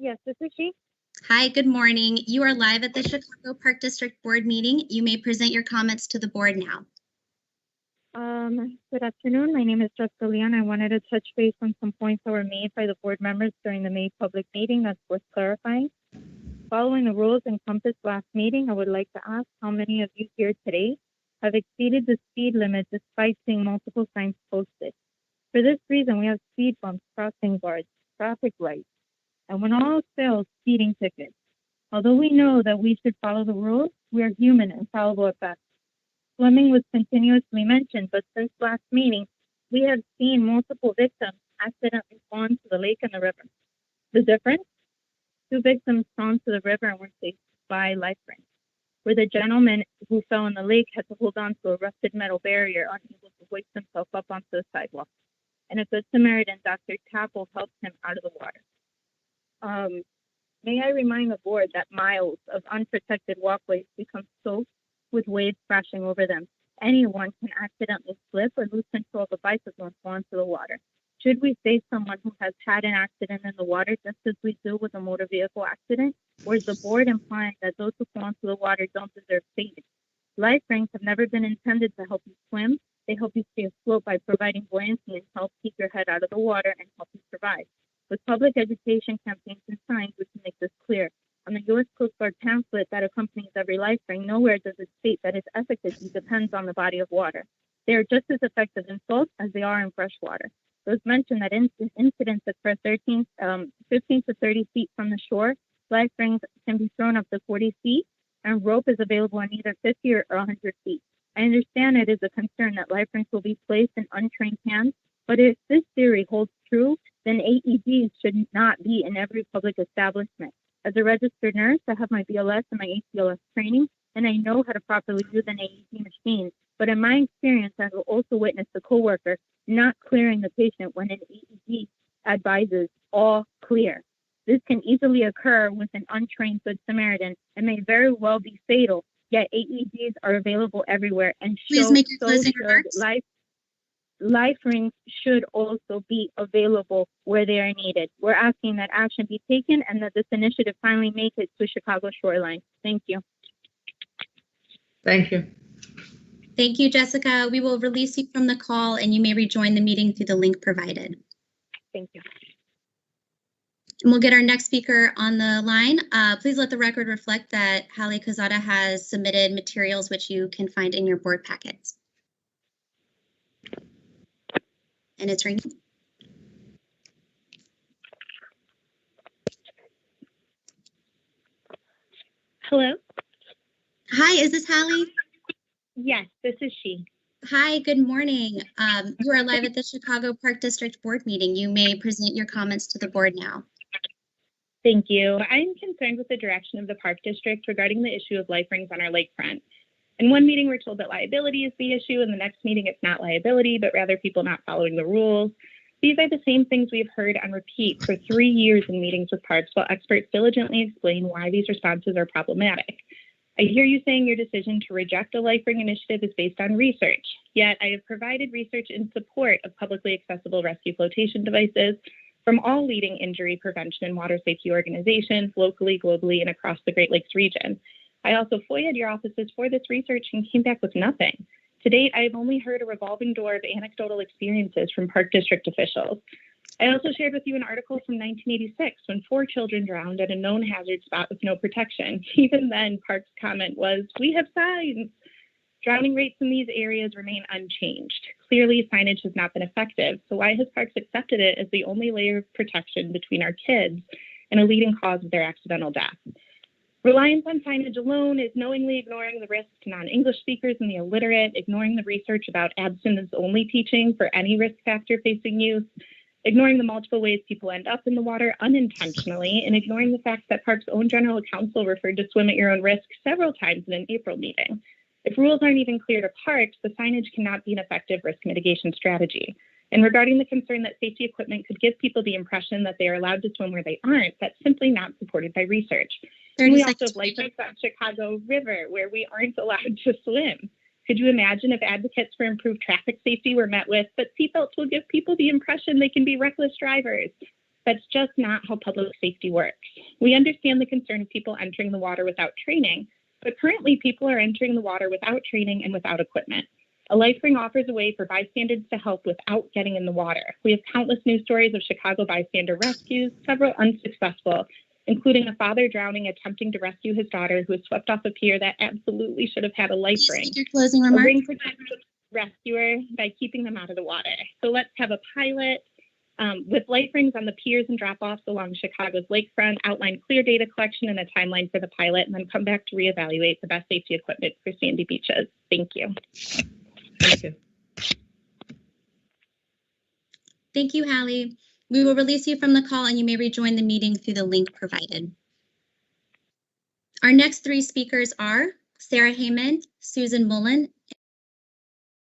Yes, this is she. Hi, good morning. You are live at the Chicago Park District Board meeting. You may present your comments to the board now. Good afternoon. My name is Jessica Leon. I wanted to touch base on some points that were made by the board members during the May public meeting that's worth clarifying. Following the rules encompassed last meeting, I would like to ask how many of you here today have exceeded the speed limit despite seeing multiple signs posted. For this reason, we have speed bumps, crossing guards, traffic lights, and when all fails, speeding tickets. Although we know that we should follow the rules, we are human and fallible at best. Swimming was continuously mentioned, but since last meeting, we have seen multiple victims accidentally fall into the lake and the river. The difference? 2 victims fell into the river and were saved by life rafts, where the gentleman who fell in the lake had to hold on to a rusted metal barrier, unable to hoist himself up onto the sidewalk. And a good Samaritan, Dr. Tapple, helped him out of the water. May I remind the board that miles of unprotected walkways become soaked with waves crashing over them. Anyone can accidentally slip or lose control of a bicycle and fall into the water. Should we save someone who has had an accident in the water just as we do with a motor vehicle accident? Or is the board implying that those who fall into the water don't deserve saving? Life rings have never been intended to help you swim. They help you stay afloat by providing buoyancy and help keep your head out of the water and help you survive. With public education campaigns and signs, we can make this clear. On the U.S. Coast Guard pamphlet that accompanies every life ring, nowhere does it state that its efficacy depends on the body of water. They are just as effective in salt as they are in fresh water. It was mentioned that incidents occur 15 to 30 feet from the shore. Life rings can be thrown up to 40 feet, and rope is available on either 50 or 100 feet. I understand it is a concern that life rings will be placed in untrained hands, but if this theory holds true, then AEDs should not be in every public establishment. As a registered nurse, I have my BLS and my ACLS training, and I know how to properly use an AED machine. But in my experience, I have also witnessed a coworker not clearing the patient when an AED advises all clear. This can easily occur with an untrained Good Samaritan and may very well be fatal, yet AEDs are available everywhere and Please make your closing remarks. Life rings should also be available where they are needed. We're asking that action be taken and that this initiative finally make it to Chicago shoreline. Thank you. Thank you. Thank you, Jessica. We will release you from the call and you may rejoin the meeting through the link provided. Thank you. And we'll get our next speaker on the line. Please let the record reflect that Hallie Quezada has submitted materials which you can find in your board packets. And it's ringing. Hello? Hi, is this Hallie? Yes, this is she. Hi, good morning. You are live at the Chicago Park District Board meeting. You may present your comments to the board now. Thank you. I'm concerned with the direction of the Park District regarding the issue of life rings on our lakefront. In one meeting, we're told that liability is the issue. In the next meeting, it's not liability, but rather people not following the rules. These are the same things we've heard on repeat for 3 years in meetings with parks, while experts diligently explain why these responses are problematic. I hear you saying your decision to reject a life ring initiative is based on research, yet I have provided research in support of publicly accessible rescue flotation devices from all leading injury prevention and water safety organizations locally, globally, and across the Great Lakes region. I also FOIA'd your offices for this research and came back with nothing. To date, I have only heard a revolving door of anecdotal experiences from Park District officials. I also shared with you an article from 1986 when 4 children drowned at a known hazard spot with no protection. Even then, Park's comment was, "We have signs." Drowning rates in these areas remain unchanged. Clearly, signage has not been effective, so why has Parks accepted it as the only layer of protection between our kids and a leading cause of their accidental death? Reliance on signage alone is knowingly ignoring the risk to non-English speakers and the illiterate, ignoring the research about abstinence-only teaching for any risk factor facing youth, ignoring the multiple ways people end up in the water unintentionally, and ignoring the fact that Parks' own general counsel referred to swim at your own risk several times in an April meeting. If rules aren't even clear to Parks, the signage cannot be an effective risk mitigation strategy. And regarding the concern that safety equipment could give people the impression that they are allowed to swim where they aren't, that's simply not supported by research. And we also have life rings on Chicago River where we aren't allowed to swim. Could you imagine if advocates for improved traffic safety were met with, but seatbelts will give people the impression they can be reckless drivers? That's just not how public safety works. We understand the concern of people entering the water without training, but currently people are entering the water without training and without equipment. A life ring offers a way for bystanders to help without getting in the water. We have countless news stories of Chicago bystander rescues, several unsuccessful, including a father drowning attempting to rescue his daughter who was swept off a pier that absolutely should have had a life Please ring. make your closing A remarks. ring protects the rescuer by keeping them out of the water. So let's have a pilot with life rings on the piers and drop-offs along Chicago's lakefront, outline clear data collection and a timeline for the pilot, and then come back to reevaluate the best safety equipment for sandy beaches. Thank you. Thank you. Thank you, Hallie. We will release you from the call and you may rejoin the meeting through the link provided. Our next three speakers are Sarah Heyman, Susan Mullen,